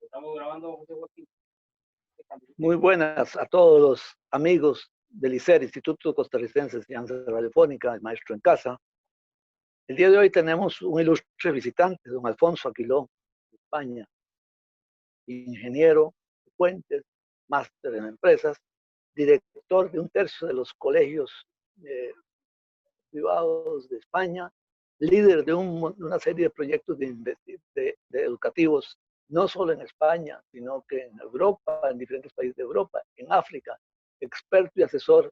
Estamos grabando, José Joaquín. Muy buenas a todos los amigos del ICER, Instituto Costarricense de Enseñanza Radiofónica, el maestro en casa. El día de hoy tenemos un ilustre visitante, don Alfonso Aquiló, de España, ingeniero de puentes, máster en empresas, director de 1/3 de los colegios privados de España, líder de una serie de proyectos de educativos, no solo en España, sino que en Europa, en diferentes países de Europa, en África, experto y asesor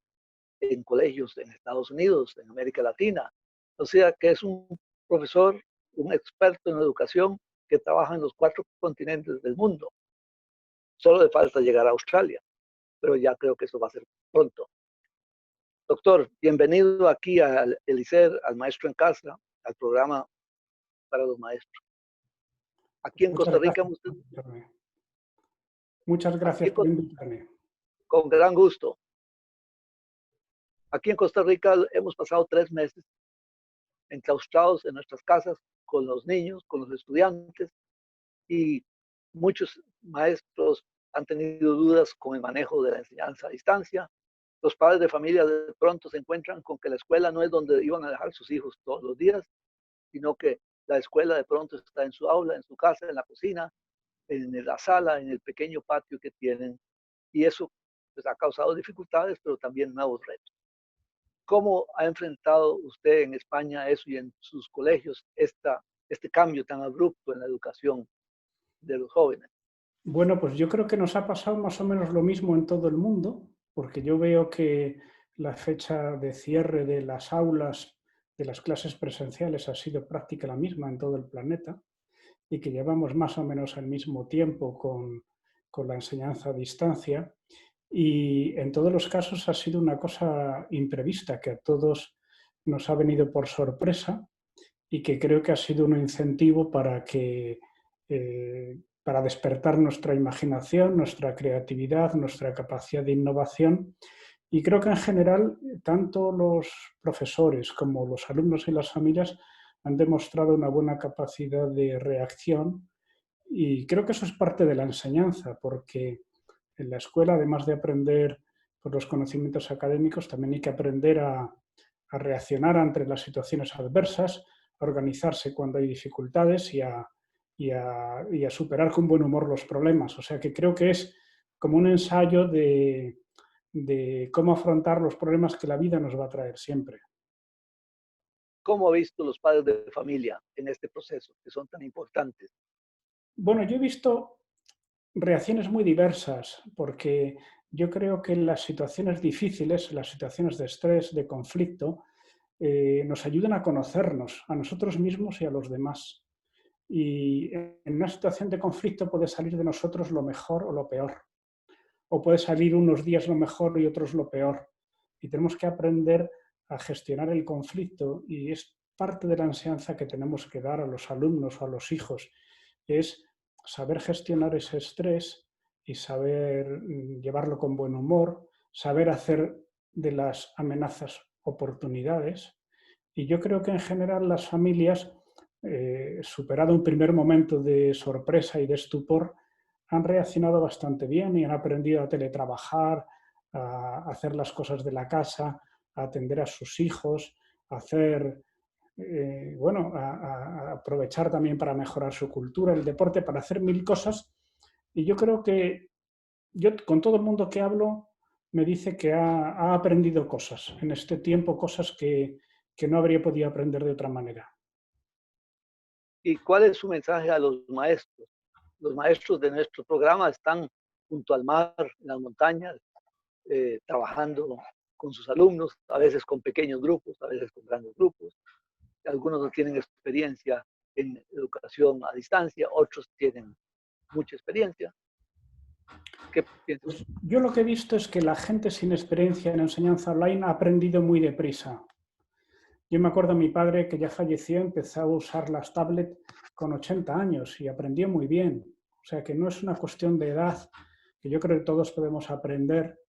en colegios en Estados Unidos, en América Latina. O sea que es un profesor, un experto en educación que trabaja en los 4 continentes del mundo. Solo le falta llegar a Australia, pero ya creo que eso va a ser pronto. Doctor, bienvenido aquí al ICER, al Maestro en Casa, al programa para los maestros. Aquí en Costa Rica, muchas gracias por invitarme. Con gran gusto. Aquí en Costa Rica hemos pasado 3 meses enclaustrados en nuestras casas con los niños, con los estudiantes, y muchos maestros han tenido dudas con el manejo de la enseñanza a distancia. Los padres de familia de pronto se encuentran con que la escuela no es donde iban a dejar sus hijos todos los días, sino que la escuela de pronto está en su aula, en su casa, en la cocina, en la sala, en el pequeño patio que tienen, y eso pues, ha causado dificultades, pero también nuevos retos. ¿Cómo ha enfrentado usted en España eso y en sus colegios este cambio tan abrupto en la educación de los jóvenes? Bueno, pues yo creo que nos ha pasado más o menos lo mismo en todo el mundo, porque yo veo que la fecha de cierre de las aulas, de las clases presenciales, ha sido prácticamente la misma en todo el planeta y que llevamos más o menos al mismo tiempo con la enseñanza a distancia. Y en todos los casos ha sido una cosa imprevista, que a todos nos ha venido por sorpresa y que creo que ha sido un incentivo para despertar nuestra imaginación, nuestra creatividad, nuestra capacidad de innovación. Y creo que en general, tanto los profesores como los alumnos y las familias han demostrado una buena capacidad de reacción, y creo que eso es parte de la enseñanza, porque en la escuela, además de aprender por los conocimientos académicos, también hay que aprender a reaccionar ante las situaciones adversas, a organizarse cuando hay dificultades y a superar con buen humor los problemas. O sea que creo que es como un ensayo de cómo afrontar los problemas que la vida nos va a traer siempre. ¿Cómo ha visto los padres de familia en este proceso, que son tan importantes? Bueno, yo he visto reacciones muy diversas, porque yo creo que en las situaciones difíciles, las situaciones de estrés, de conflicto, nos ayudan a conocernos a nosotros mismos y a los demás. Y en una situación de conflicto puede salir de nosotros lo mejor o lo peor. O puede salir unos días lo mejor y otros lo peor. Y tenemos que aprender a gestionar el conflicto, y es parte de la enseñanza que tenemos que dar a los alumnos o a los hijos, es saber gestionar ese estrés y saber llevarlo con buen humor, saber hacer de las amenazas oportunidades. Y yo creo que en general las familias, superado un primer momento de sorpresa y de estupor, han reaccionado bastante bien y han aprendido a teletrabajar, a hacer las cosas de la casa, a atender a sus hijos, a hacer, a aprovechar también para mejorar su cultura, el deporte, para hacer 1000 cosas. Y yo creo que yo con todo el mundo que hablo me dice que ha aprendido cosas en este tiempo, cosas que no habría podido aprender de otra manera. ¿Y cuál es su mensaje a los maestros? Los maestros de nuestro programa están junto al mar, en las montañas, trabajando con sus alumnos, a veces con pequeños grupos, a veces con grandes grupos. Algunos no tienen experiencia en educación a distancia, otros tienen mucha experiencia. ¿Qué piensas? Pues yo lo que he visto es que la gente sin experiencia en enseñanza online ha aprendido muy deprisa. Yo me acuerdo de mi padre, que ya falleció, empezó a usar las tablets con 80 años y aprendió muy bien. O sea que no es una cuestión de edad, que yo creo que todos podemos aprender.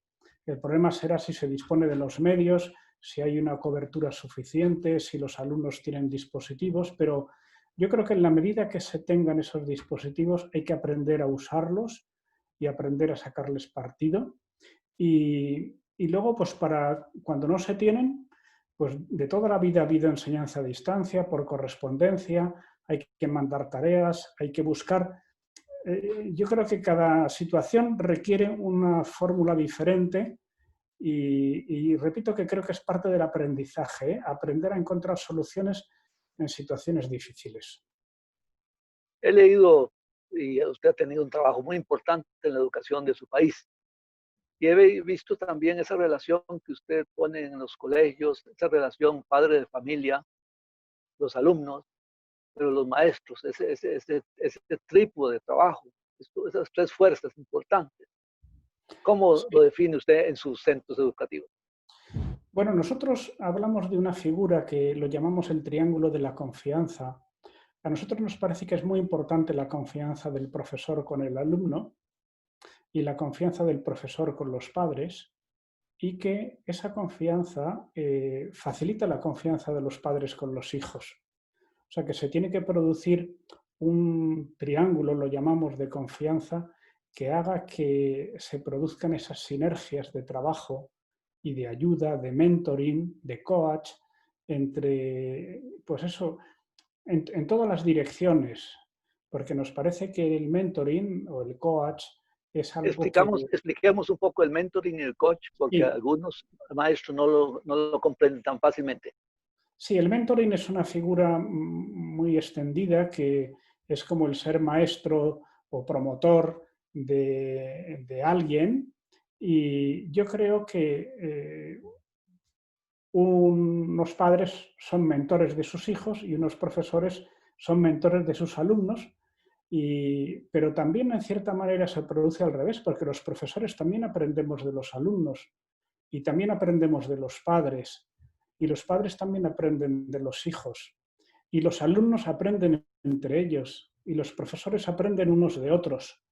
El problema será si se dispone de los medios, si hay una cobertura suficiente, si los alumnos tienen dispositivos, pero Yo creo que en la medida que se tengan esos dispositivos hay que aprender a usarlos y aprender a sacarles partido. Y luego, pues para cuando no se tienen, pues de toda la vida ha habido enseñanza a distancia, por correspondencia, hay que mandar tareas, hay que buscar. Yo creo que cada situación requiere una fórmula diferente y repito que creo que es parte del aprendizaje, ¿eh? Aprender a encontrar soluciones en situaciones difíciles. He leído y usted ha tenido un trabajo muy importante en la educación de su país. Y he visto también esa relación que usted pone en los colegios, esa relación padre de familia, los alumnos, pero los maestros, ese trípode de trabajo, esas tres fuerzas importantes. ¿Cómo lo Sí. define usted en sus centros educativos? Bueno, nosotros hablamos de una figura que lo llamamos el triángulo de la confianza. A nosotros nos parece que es muy importante la confianza del profesor con el alumno y la confianza del profesor con los padres y que esa confianza facilita la confianza de los padres con los hijos. O sea que se tiene que producir un triángulo, lo llamamos, de confianza que haga que se produzcan esas sinergias de trabajo y de ayuda, de mentoring, de coach, entre, pues eso, en todas las direcciones, porque nos parece que el mentoring o el coach es algo que Expliquemos un poco el mentoring y el coach, porque sí, algunos maestros no lo comprenden tan fácilmente. sí, el mentoring es una figura muy extendida que es como el ser maestro o promotor de alguien y yo creo que unos padres son mentores de sus hijos y unos profesores son mentores de sus alumnos, pero también en cierta manera se produce al revés, porque los profesores también aprendemos de los alumnos y también aprendemos de los padres y los padres también aprenden de los hijos y los alumnos aprenden entre ellos y los profesores aprenden unos de otros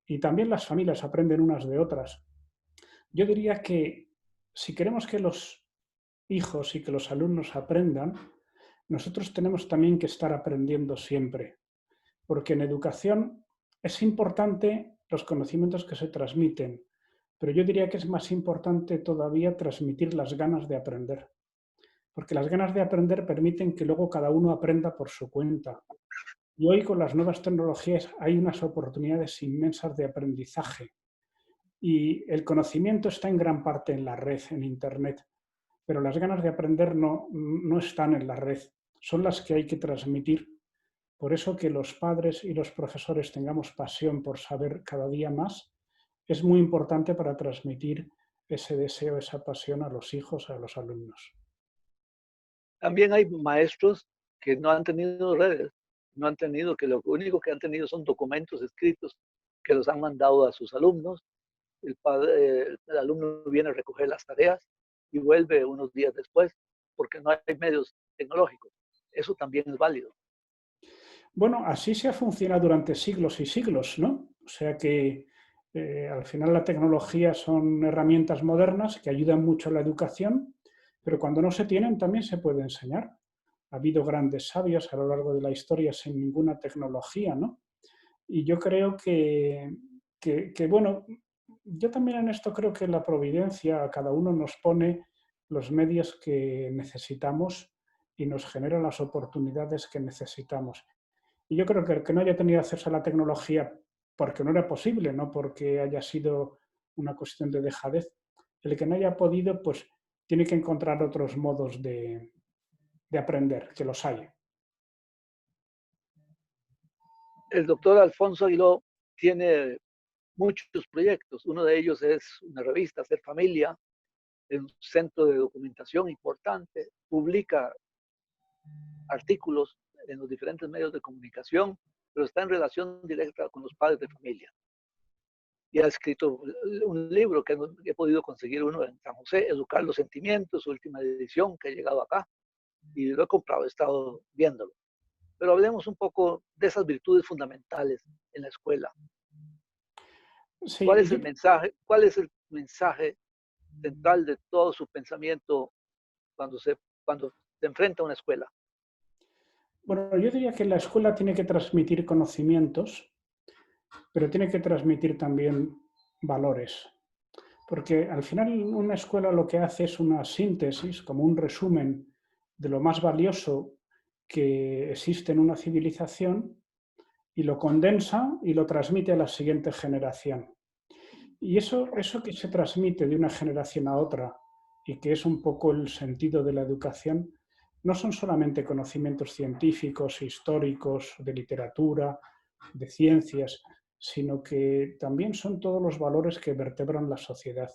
y también las familias aprenden unas de otras. Yo diría que si queremos que los hijos y que los alumnos aprendan, nosotros tenemos también que estar aprendiendo siempre, porque en educación es importante los conocimientos que se transmiten, pero yo diría que es más importante todavía transmitir las ganas de aprender, porque las ganas de aprender permiten que luego cada uno aprenda por su cuenta. Y hoy con las nuevas tecnologías hay unas oportunidades inmensas de aprendizaje y el conocimiento está en gran parte en la red, en Internet, pero las ganas de aprender no están en la red, son las que hay que transmitir. Por eso que los padres y los profesores tengamos pasión por saber cada día más es muy importante para transmitir ese deseo, esa pasión a los hijos, a los alumnos. También hay maestros que no han tenido redes, no han tenido, que lo único que han tenido son documentos escritos que los han mandado a sus alumnos. El alumno viene a recoger las tareas y vuelve unos días después porque no hay medios tecnológicos. Eso también es válido. Bueno, así se ha funcionado durante siglos y siglos, ¿no? O sea que al final la tecnología son herramientas modernas que ayudan mucho a la educación, pero cuando no se tienen también se puede enseñar. Ha habido grandes sabios a lo largo de la historia sin ninguna tecnología, ¿no? Y yo creo bueno, yo también en esto creo que la providencia a cada uno nos pone los medios que necesitamos y nos genera las oportunidades que necesitamos. Y yo creo que el que no haya tenido acceso a la tecnología porque no era posible, no porque haya sido una cuestión de dejadez, el que no haya podido, pues tiene que encontrar otros modos de aprender, que los hay. El doctor Alfonso Aguiló tiene muchos proyectos. Uno de ellos es una revista, Ser Familia, un centro de documentación importante. Publica artículos en los diferentes medios de comunicación, pero está en relación directa con los padres de familia. Y ha escrito un libro que he podido conseguir uno en San José, Educar los Sentimientos, su última edición que ha llegado acá, y lo he comprado, he estado viéndolo. Pero hablemos un poco de esas virtudes fundamentales en la escuela. ¿Cuál Sí, es el mensaje? ¿Cuál es el mensaje central de todo su pensamiento cuando se enfrenta a una escuela? Bueno, yo diría que la escuela tiene que transmitir conocimientos, pero tiene que transmitir también valores. Porque al final una escuela lo que hace es una síntesis, como un resumen de lo más valioso que existe en una civilización y lo condensa y lo transmite a la siguiente generación. Y eso que se transmite de una generación a otra y que es un poco el sentido de la educación, no son solamente conocimientos científicos, históricos, de literatura, de ciencias, sino que también son todos los valores que vertebran la sociedad.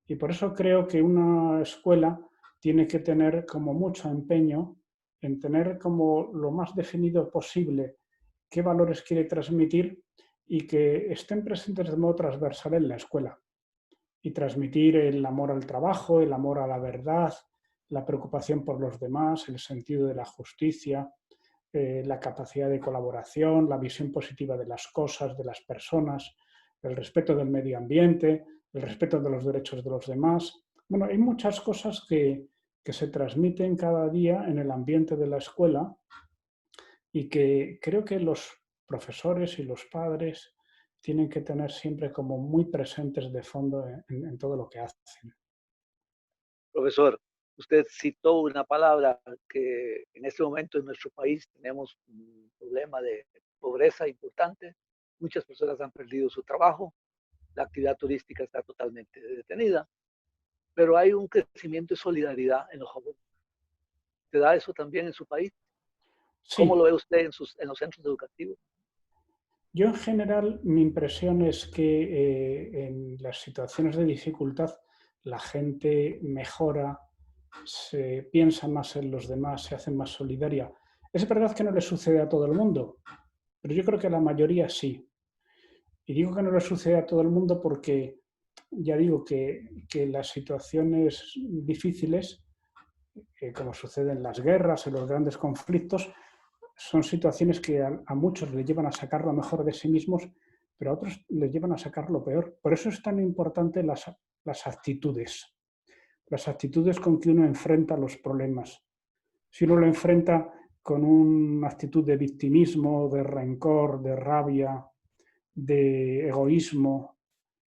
Y por eso creo que una escuela tiene que tener como mucho empeño en tener como lo más definido posible qué valores quiere transmitir y que estén presentes de modo transversal en la escuela. Y transmitir el amor al trabajo, el amor a la verdad, la preocupación por los demás, el sentido de la justicia, la capacidad de colaboración, la visión positiva de las cosas, de las personas, el respeto del medio ambiente, el respeto de los derechos de los demás. Bueno, hay muchas cosas que se transmiten cada día en el ambiente de la escuela y que creo que los profesores y los padres tienen que tener siempre como muy presentes de fondo en todo lo que hacen. Profesor, usted citó una palabra que en este momento en nuestro país tenemos un problema de pobreza importante. Muchas personas han perdido su trabajo, la actividad turística está totalmente detenida, pero hay un crecimiento de solidaridad en los jóvenes. ¿Se da eso también en su país? ¿Cómo lo Sí, ve usted en los centros educativos? yo en general mi impresión es que en las situaciones de dificultad la gente mejora, se piensa más en los demás, se hace más solidaria. Es verdad que no le sucede a todo el mundo, pero yo creo que a la mayoría sí. Y digo que no le sucede a todo el mundo porque ya digo que las situaciones difíciles, como sucede en las guerras, en los grandes conflictos, son situaciones que a muchos les llevan a sacar lo mejor de sí mismos, pero a otros les llevan a sacar lo peor. Por eso es tan importante las las actitudes con que uno enfrenta los problemas. Si uno lo enfrenta con una actitud de victimismo, de rencor, de rabia, de egoísmo,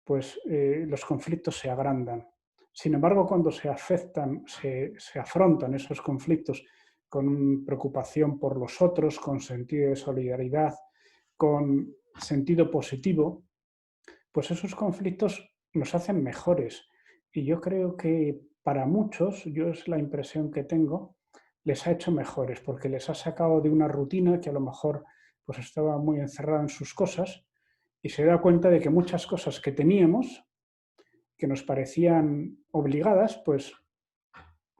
pues los conflictos se agrandan. Sin embargo, cuando se afrontan esos conflictos con preocupación por los otros, con sentido de solidaridad, con sentido positivo, pues esos conflictos nos hacen mejores. Y yo creo que para muchos, yo es la impresión que tengo, les ha hecho mejores, porque les ha sacado de una rutina que a lo mejor pues estaba muy encerrada en sus cosas y se da cuenta de que muchas cosas que teníamos, que nos parecían obligadas, pues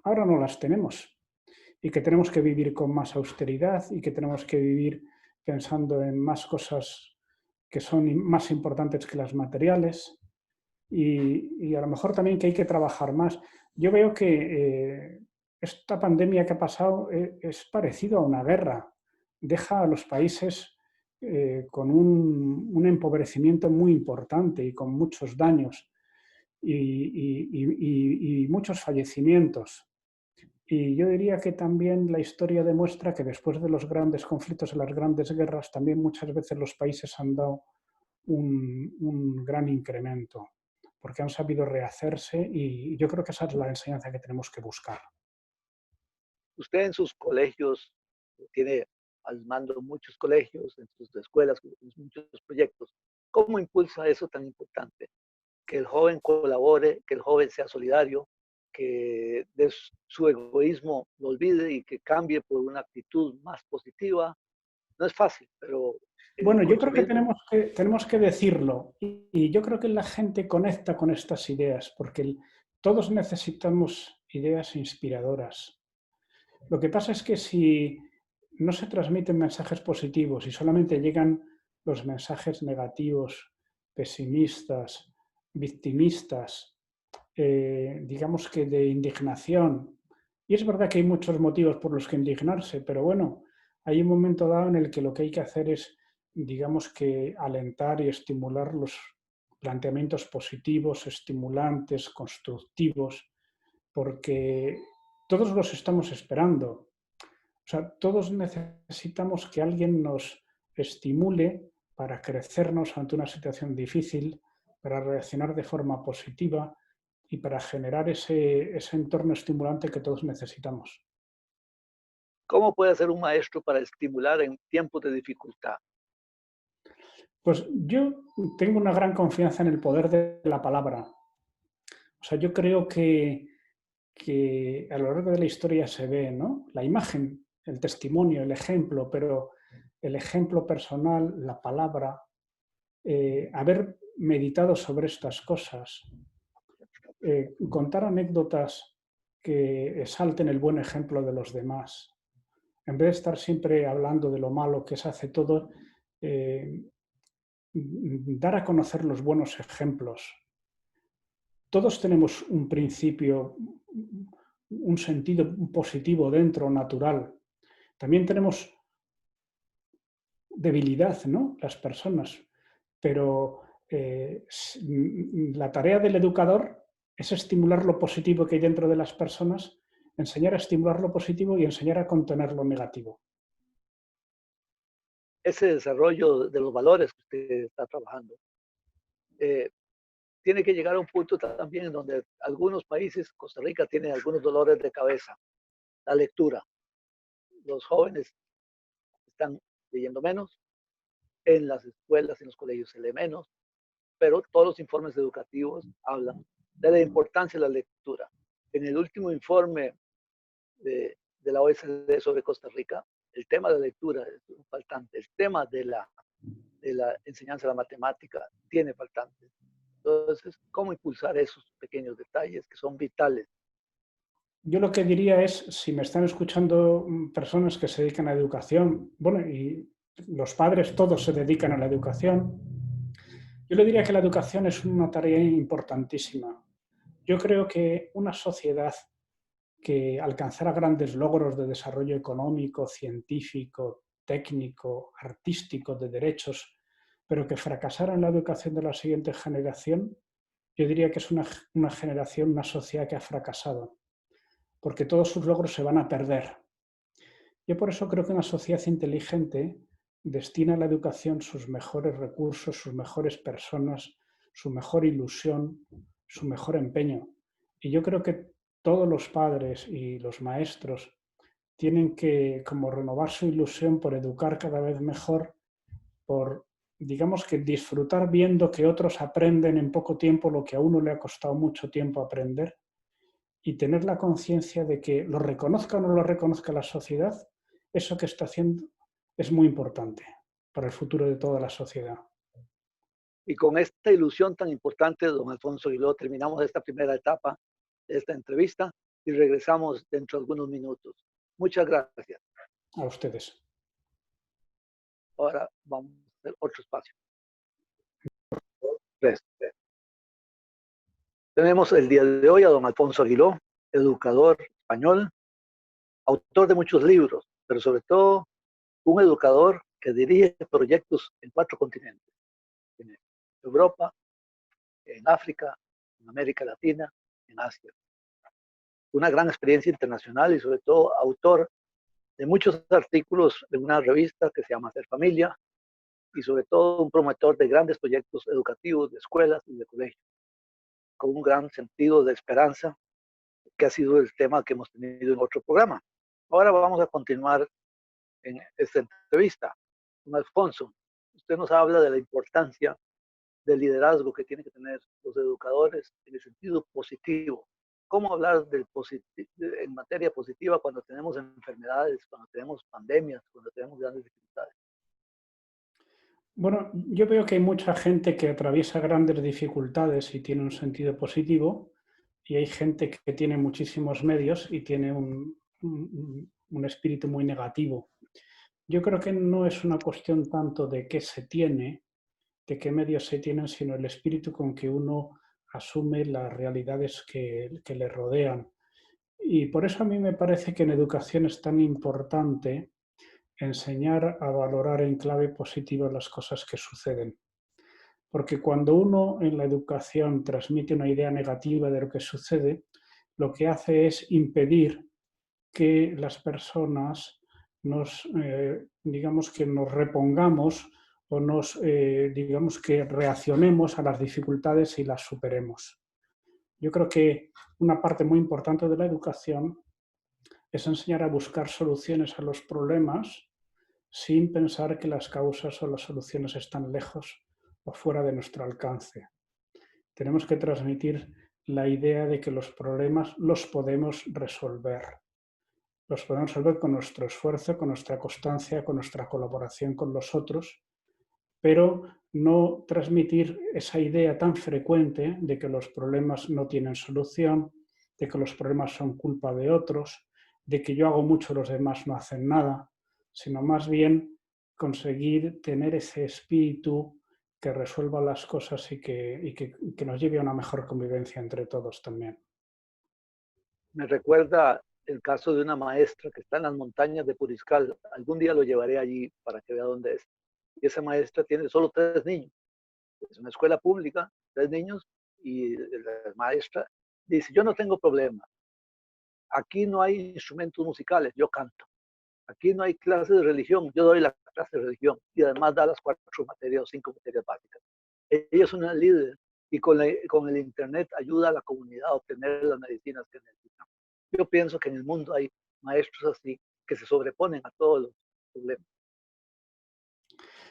ahora no las tenemos y que tenemos que vivir con más austeridad y que tenemos que vivir pensando en más cosas que son más importantes que las materiales y a lo mejor también que hay que trabajar más. Yo veo que esta pandemia que ha pasado es parecido a una guerra. Deja a los países con un empobrecimiento muy importante y con muchos daños y muchos fallecimientos. Y yo diría que también la historia demuestra que después de los grandes conflictos y las grandes guerras, también muchas veces los países han dado un gran incremento, porque han sabido rehacerse y yo creo que esa es la enseñanza que tenemos que buscar. Usted en sus colegios tiene al mando muchos colegios, en sus escuelas, muchos proyectos. ¿Cómo impulsa eso tan importante? Que el joven colabore, que el joven sea solidario, que de su egoísmo lo olvide y que cambie por una actitud más positiva. No es fácil, pero Bueno, yo con su creo que mismo, tenemos que decirlo y yo creo que la gente conecta con estas ideas porque todos necesitamos ideas inspiradoras. Lo que pasa es que si no se transmiten mensajes positivos y solamente llegan los mensajes negativos, pesimistas, victimistas, digamos que de indignación, y es verdad que hay muchos motivos por los que indignarse, pero bueno, hay un momento dado en el que lo que hay que hacer es, digamos que alentar y estimular los planteamientos positivos, estimulantes, constructivos, porque todos los estamos esperando. O sea, todos necesitamos que alguien nos estimule para crecernos ante una situación difícil, para reaccionar de forma positiva y para generar ese entorno estimulante que todos necesitamos. ¿Cómo puede hacer un maestro para estimular en tiempos de dificultad? Pues yo tengo una gran confianza en el poder de la palabra. O sea, yo creo que a lo largo de la historia se ve, ¿no? La imagen, el testimonio, el ejemplo, pero el ejemplo personal, la palabra, haber meditado sobre estas cosas, contar anécdotas que exalten el buen ejemplo de los demás, en vez de estar siempre hablando de lo malo que se hace todo, eh, dar a conocer los buenos ejemplos. Todos tenemos un principio, un sentido positivo dentro, natural. También tenemos debilidad, ¿no? Las personas, pero la tarea del educador es estimular lo positivo que hay dentro de las personas, enseñar a estimular lo positivo y enseñar a contener lo negativo. Ese desarrollo de los valores que usted está trabajando tiene que llegar a un punto también en donde algunos países, Costa Rica, tiene algunos dolores de cabeza. La lectura. Los jóvenes están leyendo menos, en las escuelas, en los colegios se lee menos, pero todos los informes educativos hablan de la importancia de la lectura. En el último informe de la OECD sobre Costa Rica, el tema de la lectura es faltante, el tema de la enseñanza de la matemática tiene faltantes. Entonces, ¿cómo impulsar esos pequeños detalles que son vitales? Yo lo que diría es, si me están escuchando personas que se dedican a la educación, bueno, y los padres todos se dedican a la educación, yo le diría que la educación es una tarea importantísima. Yo creo que una sociedad que alcanzara grandes logros de desarrollo económico, científico, técnico, artístico, de derechos, pero que fracasara en la educación de la siguiente generación, yo diría que es una generación, una sociedad que ha fracasado, porque todos sus logros se van a perder. Yo por eso creo que una sociedad inteligente destina a la educación sus mejores recursos, sus mejores personas, su mejor ilusión, su mejor empeño. Y yo creo que todos los padres y los maestros tienen que como renovar su ilusión por educar cada vez mejor, por, digamos que disfrutar viendo que otros aprenden en poco tiempo lo que a uno le ha costado mucho tiempo aprender y tener la conciencia de que lo reconozca o no lo reconozca la sociedad, eso que está haciendo es muy importante para el futuro de toda la sociedad. Y con esta ilusión tan importante, don Alfonso Aguiló, terminamos esta primera etapa de esta entrevista y regresamos dentro de algunos minutos. Muchas gracias. A ustedes. Ahora vamos a hacer otro espacio. Tres. Tenemos el día de hoy a don Alfonso Aguiló, educador español, autor de muchos libros, pero sobre todo un educador que dirige proyectos en 4 continentes, en Europa, en África, en América Latina, en Asia. Una gran experiencia internacional y sobre todo autor de muchos artículos en una revista que se llama Ser Familia y sobre todo un promotor de grandes proyectos educativos de escuelas y de colegios, con un gran sentido de esperanza, que ha sido el tema que hemos tenido en otro programa. Ahora vamos a continuar en esta entrevista. Don Alfonso, usted nos habla de la importancia del liderazgo que tienen que tener los educadores en el sentido positivo. ¿Cómo hablar en materia positiva cuando tenemos enfermedades, cuando tenemos pandemias, cuando tenemos grandes dificultades? Bueno, yo veo que hay mucha gente que atraviesa grandes dificultades y tiene un sentido positivo, y hay gente que tiene muchísimos medios y tiene un espíritu muy negativo. Yo creo que no es una cuestión tanto de qué se tiene, de qué medios se tienen, sino el espíritu con que uno asume las realidades que le rodean. Y por eso a mí me parece que en educación es tan importante enseñar a valorar en clave positiva las cosas que suceden. Porque cuando uno en la educación transmite una idea negativa de lo que sucede, lo que hace es impedir que las personas digamos que nos repongamos o digamos que reaccionemos a las dificultades y las superemos. Yo creo que una parte muy importante de la educación es enseñar a buscar soluciones a los problemas sin pensar que las causas o las soluciones están lejos o fuera de nuestro alcance. Tenemos que transmitir la idea de que los problemas los podemos resolver. Los podemos resolver con nuestro esfuerzo, con nuestra constancia, con nuestra colaboración con los otros, pero no transmitir esa idea tan frecuente de que los problemas no tienen solución, de que los problemas son culpa de otros, de que yo hago mucho y los demás no hacen nada, sino más bien conseguir tener ese espíritu que resuelva las cosas y que nos lleve a una mejor convivencia entre todos también. Me recuerda el caso de una maestra que está en las montañas de Puriscal. Algún día lo llevaré allí para que vea dónde es. Y esa maestra tiene solo 3 niños. Es una escuela pública, 3 niños, y la maestra dice, yo no tengo problema. Aquí no hay instrumentos musicales, yo canto. Aquí no hay clases de religión, yo doy la clase de religión. Y además da las 4 materias o 5 materias básicas. Ella es una líder y con el Internet ayuda a la comunidad a obtener las medicinas que necesitan. Yo pienso que en el mundo hay maestros así que se sobreponen a todos los problemas.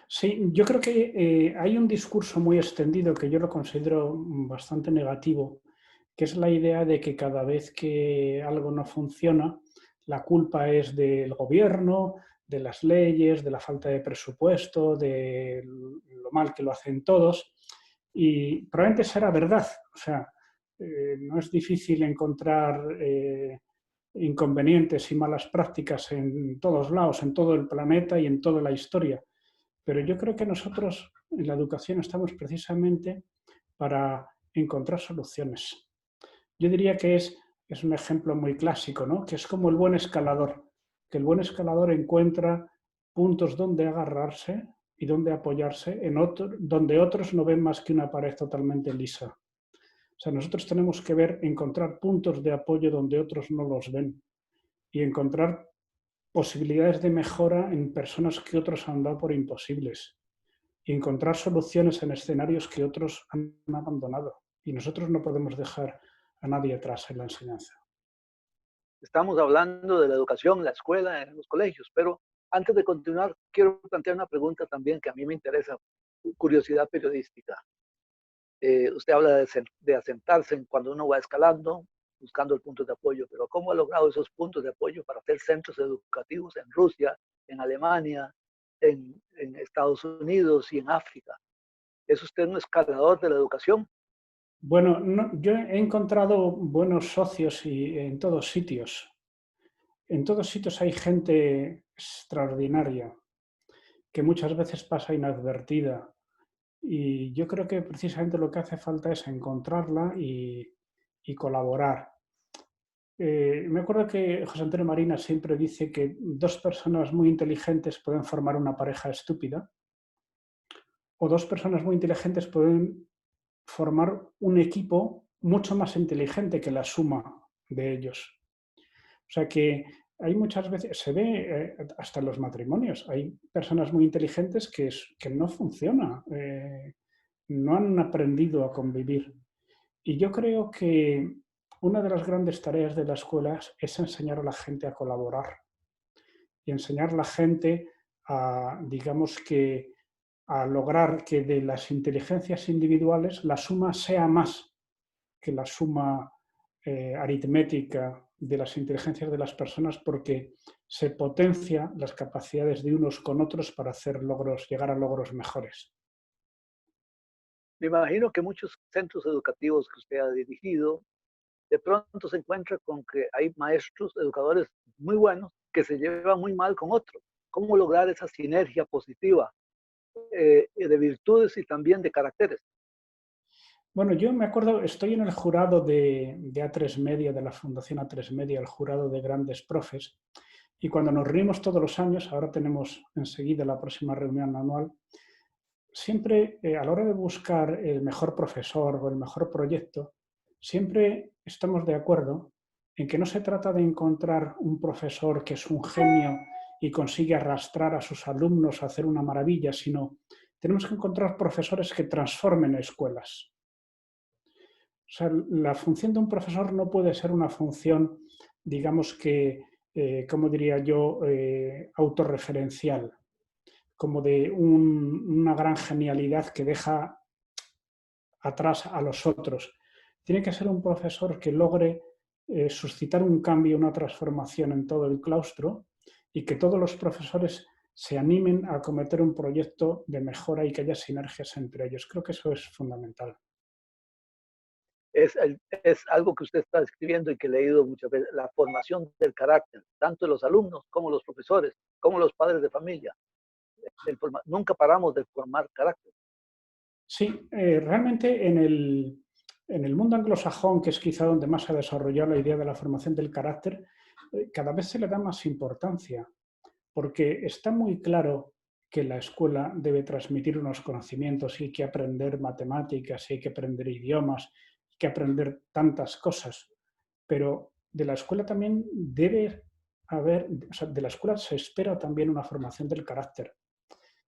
Sí, yo creo que hay un discurso muy extendido que yo lo considero bastante negativo, que es la idea de que cada vez que algo no funciona, la culpa es del gobierno, de las leyes, de la falta de presupuesto, de lo mal que lo hacen todos. Y probablemente será verdad. O sea, no es difícil encontrar inconvenientes y malas prácticas en todos lados, en todo el planeta y en toda la historia. Pero yo creo que nosotros en la educación estamos precisamente para encontrar soluciones. Yo diría que es un ejemplo muy clásico, ¿no? Que es como el buen escalador, que el buen escalador encuentra puntos donde agarrarse y donde apoyarse, donde otros no ven más que una pared totalmente lisa. O sea, nosotros tenemos que encontrar puntos de apoyo donde otros no los ven y encontrar posibilidades de mejora en personas que otros han dado por imposibles y encontrar soluciones en escenarios que otros han abandonado. Y nosotros no podemos dejar a nadie atrás en la enseñanza. Estamos hablando de la educación, la escuela, en los colegios, pero antes de continuar, quiero plantear una pregunta también que a mí me interesa, curiosidad periodística. Usted habla de asentarse cuando uno va escalando, buscando el punto de apoyo, pero ¿cómo ha logrado esos puntos de apoyo para hacer centros educativos en Rusia, en Alemania, en Estados Unidos y en África? ¿Es usted un escalador de la educación? Bueno, no, yo he encontrado buenos socios en todos sitios. En todos sitios hay gente extraordinaria que muchas veces pasa inadvertida. Y yo creo que precisamente lo que hace falta es encontrarla y colaborar. Me acuerdo que José Antonio Marina siempre dice que dos personas muy inteligentes pueden formar una pareja estúpida o dos personas muy inteligentes pueden formar un equipo mucho más inteligente que la suma de ellos. O sea que hay muchas veces, se ve hasta en los matrimonios, hay personas muy inteligentes que no funciona, no han aprendido a convivir. Y yo creo que una de las grandes tareas de las escuelas es enseñar a la gente a colaborar y enseñar a la gente a, digamos que, a lograr que de las inteligencias individuales la suma sea más que la suma aritmética de las inteligencias de las personas, porque se potencia las capacidades de unos con otros para hacer logros, llegar a logros mejores. Me imagino que muchos centros educativos que usted ha dirigido, de pronto se encuentra con que hay maestros, educadores muy buenos que se llevan muy mal con otros. ¿Cómo lograr esa sinergia positiva de virtudes y también de caracteres? Bueno, yo me acuerdo, estoy en el jurado de A3 Media, de la Fundación A3 Media, el jurado de grandes profes, y cuando nos reunimos todos los años, ahora tenemos enseguida la próxima reunión anual, siempre a la hora de buscar el mejor profesor o el mejor proyecto, siempre estamos de acuerdo en que no se trata de encontrar un profesor que es un genio y consigue arrastrar a sus alumnos a hacer una maravilla, sino tenemos que encontrar profesores que transformen escuelas. O sea, la función de un profesor no puede ser una función, digamos que, como diría yo, autorreferencial, como de una gran genialidad que deja atrás a los otros. Tiene que ser un profesor que logre suscitar un cambio, una transformación en todo el claustro y que todos los profesores se animen a acometer un proyecto de mejora y que haya sinergias entre ellos. Creo que eso es fundamental. Es algo que usted está escribiendo y que he leído muchas veces, la formación del carácter, tanto de los alumnos como los profesores, como los padres de familia. Nunca paramos de formar carácter. Sí, realmente en el mundo anglosajón, que es quizá donde más se ha desarrollado la idea de la formación del carácter, cada vez se le da más importancia, porque está muy claro que la escuela debe transmitir unos conocimientos y hay que aprender matemáticas, y hay que aprender idiomas, hay que aprender tantas cosas, pero de la escuela también debe haber, o sea, de la escuela se espera también una formación del carácter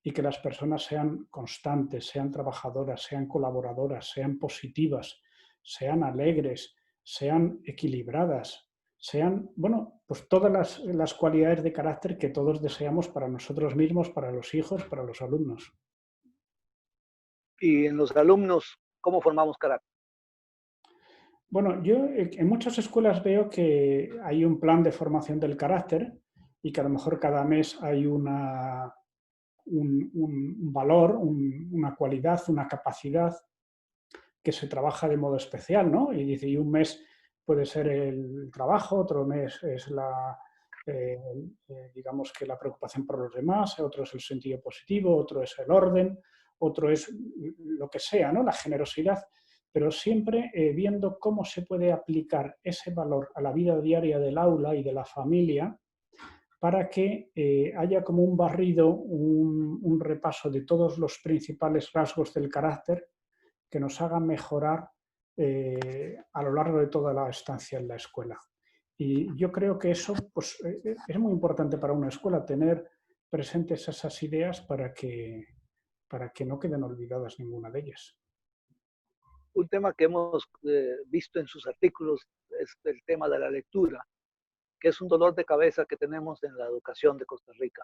y que las personas sean constantes, sean trabajadoras, sean colaboradoras, sean positivas, sean alegres, sean equilibradas, sean, bueno, pues todas las cualidades de carácter que todos deseamos para nosotros mismos, para los hijos, para los alumnos. Y en los alumnos, ¿cómo formamos carácter? Bueno, yo en muchas escuelas veo que hay un plan de formación del carácter y que a lo mejor cada mes hay un valor, una cualidad, una capacidad que se trabaja de modo especial, ¿no? Y dice, y un mes puede ser el trabajo, otro mes es eh, digamos que la preocupación por los demás, otro es el sentido positivo, otro es el orden, otro es lo que sea, ¿no? La generosidad, pero siempre viendo cómo se puede aplicar ese valor a la vida diaria del aula y de la familia para que haya como un barrido, un repaso de todos los principales rasgos del carácter que nos hagan mejorar a lo largo de toda la estancia en la escuela. Y yo creo que eso pues, es muy importante para una escuela, tener presentes esas ideas para que no queden olvidadas ninguna de ellas. Un tema que hemos visto en sus artículos es el tema de la lectura, que es un dolor de cabeza que tenemos en la educación de Costa Rica.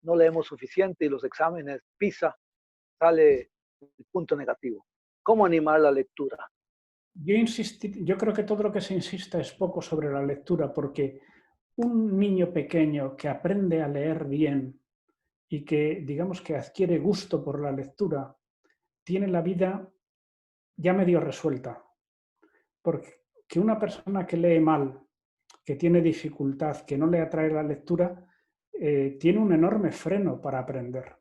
No leemos suficiente y los exámenes PISA sale el punto negativo. ¿Cómo animar la lectura? Yo creo que todo lo que se insista es poco sobre la lectura, porque un niño pequeño que aprende a leer bien y que, digamos, que adquiere gusto por la lectura, tiene la vida ya medio resuelta. Porque que una persona que lee mal, que tiene dificultad, que no le atrae la lectura, tiene un enorme freno para aprender,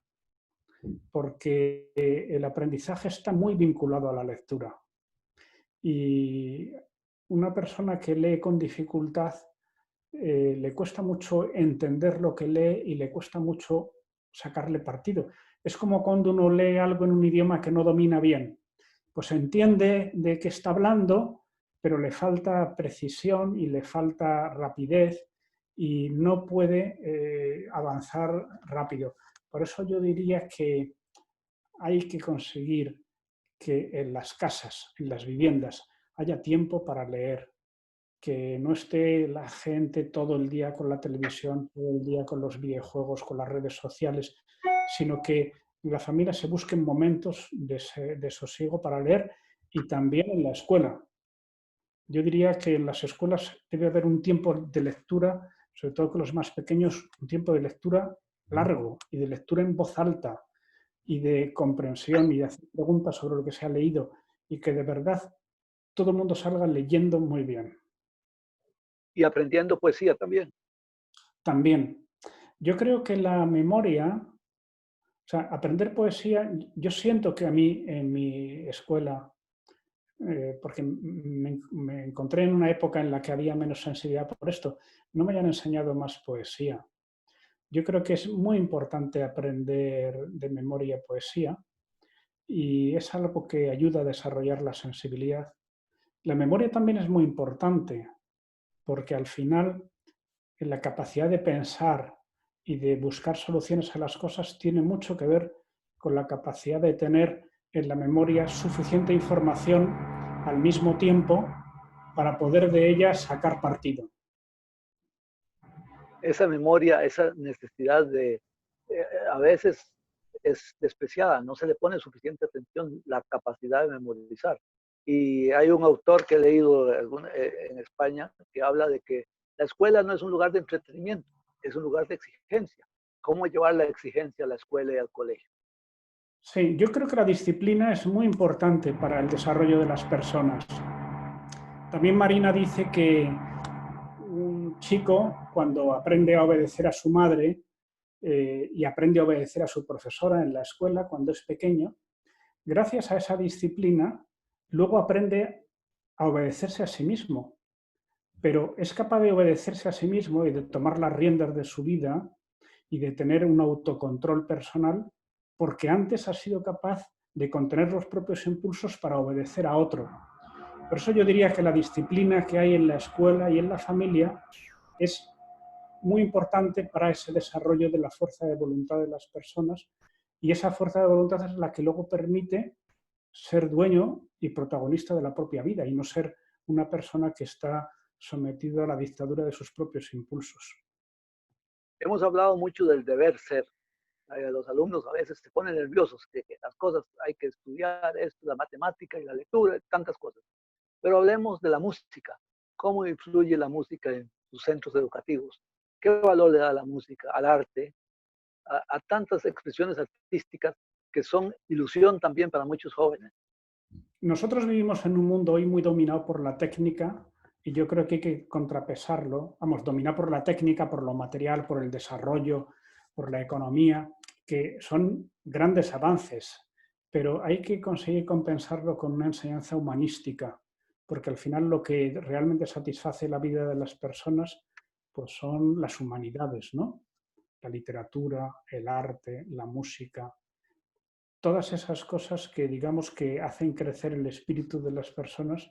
porque el aprendizaje está muy vinculado a la lectura. Y una persona que lee con dificultad le cuesta mucho entender lo que lee y le cuesta mucho sacarle partido. Es como cuando uno lee algo en un idioma que no domina bien. Pues entiende de qué está hablando, pero le falta precisión y le falta rapidez y no puede avanzar rápido. Por eso yo diría que hay que conseguir que en las casas, en las viviendas, haya tiempo para leer, que no esté la gente todo el día con la televisión, todo el día con los videojuegos, con las redes sociales, sino que la familia se busquen momentos de sosiego para leer y también en la escuela. Yo diría que en las escuelas debe haber un tiempo de lectura, sobre todo con los más pequeños, un tiempo de lectura largo y de lectura en voz alta y de comprensión y de hacer preguntas sobre lo que se ha leído y que de verdad todo el mundo salga leyendo muy bien. Y aprendiendo poesía también. También, yo creo que la memoria, o sea, aprender poesía, yo siento que a mí en mi escuela, porque me encontré en una época en la que había menos sensibilidad por esto, no me hayan enseñado más poesía. Yo creo que es muy importante aprender de memoria poesía y es algo que ayuda a desarrollar la sensibilidad. La memoria también es muy importante porque al final la capacidad de pensar y de buscar soluciones a las cosas tiene mucho que ver con la capacidad de tener en la memoria suficiente información al mismo tiempo para poder de ella sacar partido. Esa memoria, esa necesidad a veces es despreciada, no se le pone suficiente atención la capacidad de memorizar. Y hay un autor que he leído en España que habla de que la escuela no es un lugar de entretenimiento, es un lugar de exigencia. ¿Cómo llevar la exigencia a la escuela y al colegio? Sí, yo creo que la disciplina es muy importante para el desarrollo de las personas. También Marina dice que un chico, cuando aprende a obedecer a su madre y aprende a obedecer a su profesora en la escuela cuando es pequeño, gracias a esa disciplina, luego aprende a obedecerse a sí mismo, pero es capaz de obedecerse a sí mismo y de tomar las riendas de su vida y de tener un autocontrol personal porque antes ha sido capaz de contener los propios impulsos para obedecer a otro. Por eso yo diría que la disciplina que hay en la escuela y en la familia es muy importante para ese desarrollo de la fuerza de voluntad de las personas, y esa fuerza de voluntad es la que luego permite ser dueño y protagonista de la propia vida y no ser una persona que está sometido a la dictadura de sus propios impulsos. Hemos hablado mucho del deber ser. Los alumnos a veces se ponen nerviosos, que las cosas hay que estudiar, esto, la matemática y la lectura, tantas cosas. Pero hablemos de la música. ¿Cómo influye la música en sus centros educativos? ¿Qué valor le da la música, al arte, a tantas expresiones artísticas que son ilusión también para muchos jóvenes? Nosotros vivimos en un mundo hoy muy dominado por la técnica y yo creo que hay que contrapesarlo, vamos, dominado por la técnica, por lo material, por el desarrollo, por la economía, que son grandes avances, pero hay que conseguir compensarlo con una enseñanza humanística, porque al final lo que realmente satisface la vida de las personas pues son las humanidades, ¿no? La literatura, el arte, la música, todas esas cosas que digamos que hacen crecer el espíritu de las personas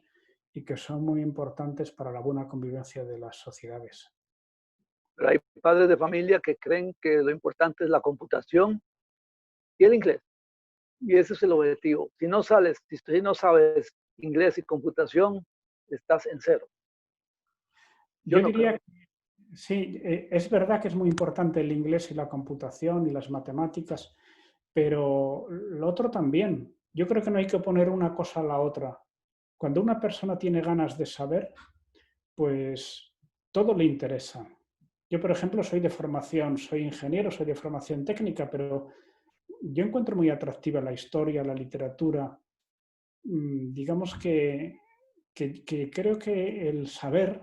y que son muy importantes para la buena convivencia de las sociedades. Pero hay padres de familia que creen que lo importante es la computación y el inglés. Y ese es el objetivo. Si no sabes inglés y computación, estás en cero. Yo Yo no creo. diría que sí, es verdad que es muy importante el inglés y la computación y las matemáticas, pero lo otro también. Yo creo que no hay que poner una cosa a la otra. Cuando una persona tiene ganas de saber, pues todo le interesa. Yo, por ejemplo, soy de formación, soy ingeniero, soy de formación técnica, pero yo encuentro muy atractiva la historia, la literatura. Digamos que creo que el saber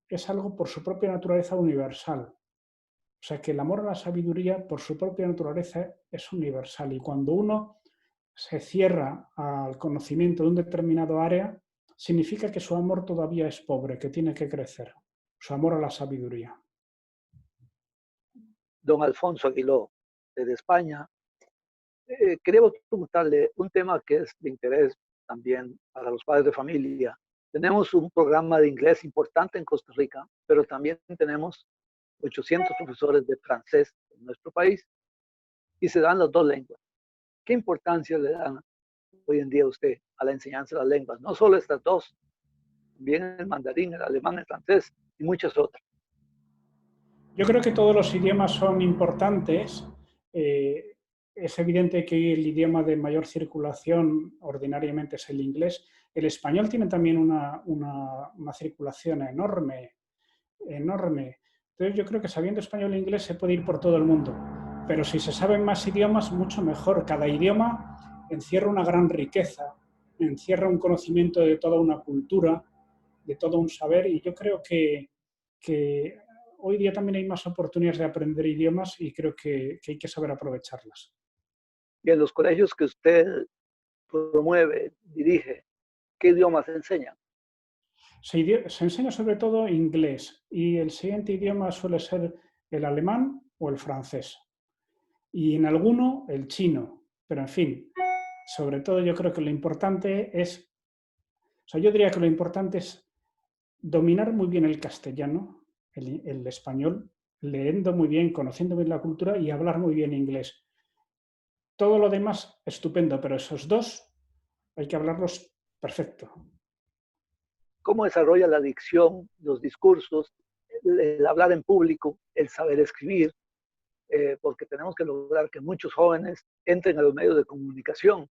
es algo por su propia naturaleza universal. O sea, que el amor a la sabiduría por su propia naturaleza es universal. Y cuando uno se cierra al conocimiento de un determinado área, significa que su amor todavía es pobre, que tiene que crecer. Su amor a la sabiduría. Don Alfonso Aguiló, desde España, queremos preguntarle un tema que es de interés también para los padres de familia. Tenemos un programa de inglés importante en Costa Rica, pero también tenemos 800 profesores de francés en nuestro país y se dan las dos lenguas. ¿Qué importancia le dan hoy en día usted a la enseñanza de las lenguas? No solo estas dos, también el mandarín, el alemán, el francés y muchas otras. Yo creo que todos los idiomas son importantes. Eh, es evidente que el idioma de mayor circulación ordinariamente es el inglés. El español tiene también una circulación enorme, enorme. Entonces yo creo que sabiendo español e inglés se puede ir por todo el mundo. Pero si se saben más idiomas, mucho mejor. Cada idioma encierra una gran riqueza, encierra un conocimiento de toda una cultura, de todo un saber, y yo creo que hoy día también hay más oportunidades de aprender idiomas y creo que hay que saber aprovecharlas. Y en los colegios que usted promueve, dirige, ¿qué idiomas enseñan? Se enseña sobre todo inglés y el siguiente idioma suele ser el alemán o el francés. Y en alguno el chino. Pero en fin, sobre todo yo creo que lo importante es, o sea, yo diría que lo importante es dominar muy bien el castellano, el español, leyendo muy bien, conociendo bien la cultura y hablar muy bien inglés. Todo lo demás, estupendo, pero esos dos hay que hablarlos perfecto. ¿Cómo desarrolla la dicción, los discursos, el hablar en público, el saber escribir? Porque tenemos que lograr que muchos jóvenes entren a los medios de comunicación.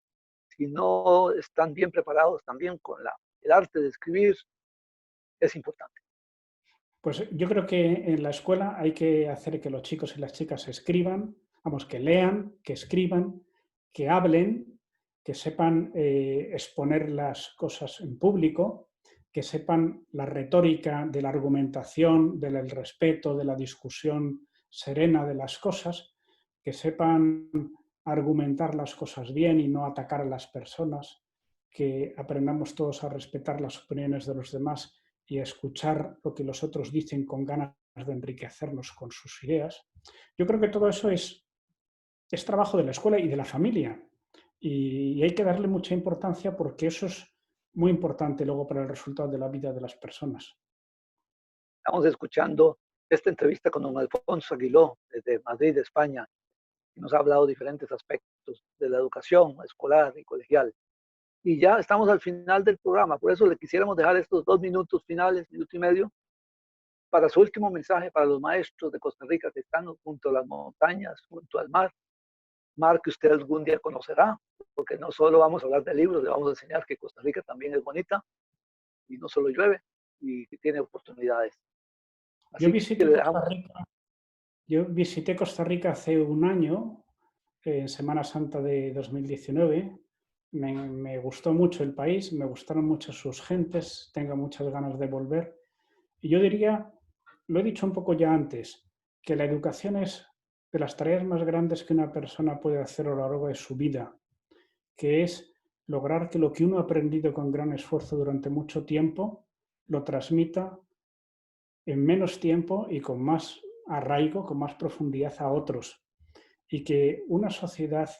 Si no están bien preparados también con el arte de escribir, es importante. Pues yo creo que en la escuela hay que hacer que los chicos y las chicas escriban, vamos, que lean, que escriban, que hablen, que sepan exponer las cosas en público, que sepan la retórica de la argumentación, del respeto, de la discusión serena de las cosas, que sepan argumentar las cosas bien y no atacar a las personas, que aprendamos todos a respetar las opiniones de los demás y a escuchar lo que los otros dicen con ganas de enriquecernos con sus ideas. Yo creo que todo eso es trabajo de la escuela y de la familia. Y hay que darle mucha importancia porque eso es muy importante luego para el resultado de la vida de las personas. Estamos escuchando esta entrevista con don Alfonso Aguiló desde Madrid, España, y nos ha hablado de diferentes aspectos de la educación escolar y colegial. Y ya estamos al final del programa, por eso le quisiéramos dejar estos 2 minutos finales, minuto y medio, para su último mensaje para los maestros de Costa Rica que están junto a las montañas, junto al mar que usted algún día conocerá, porque no solo vamos a hablar de libros, le vamos a enseñar que Costa Rica también es bonita y no solo llueve y que tiene oportunidades. Yo Así que visité le Costa dejamos. Rica, yo visité Costa Rica hace un año, en Semana Santa de 2019. Me gustó mucho el país, me gustaron mucho sus gentes, tengo muchas ganas de volver. Y yo diría, lo he dicho un poco ya antes, que la educación es de las tareas más grandes que una persona puede hacer a lo largo de su vida, que es lograr que lo que uno ha aprendido con gran esfuerzo durante mucho tiempo lo transmita en menos tiempo y con más arraigo, con más profundidad a otros. Y que una sociedad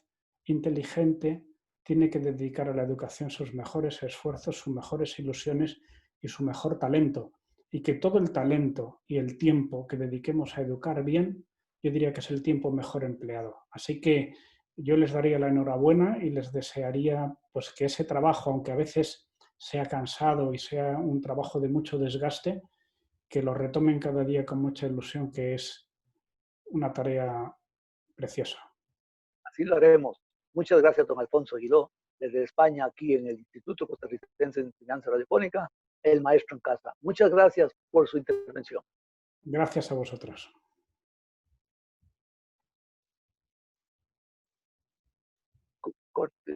inteligente tiene que dedicar a la educación sus mejores esfuerzos, sus mejores ilusiones y su mejor talento. Y que todo el talento y el tiempo que dediquemos a educar bien, yo diría que es el tiempo mejor empleado. Así que yo les daría la enhorabuena y les desearía pues, que ese trabajo, aunque a veces sea cansado y sea un trabajo de mucho desgaste, que lo retomen cada día con mucha ilusión, que es una tarea preciosa. Así lo haremos. Muchas gracias, don Alfonso Aguiló, desde España, aquí en el Instituto Costarricense de Enseñanza Radiofónica, el maestro en casa. Muchas gracias por su intervención. Gracias a vosotros. Corte.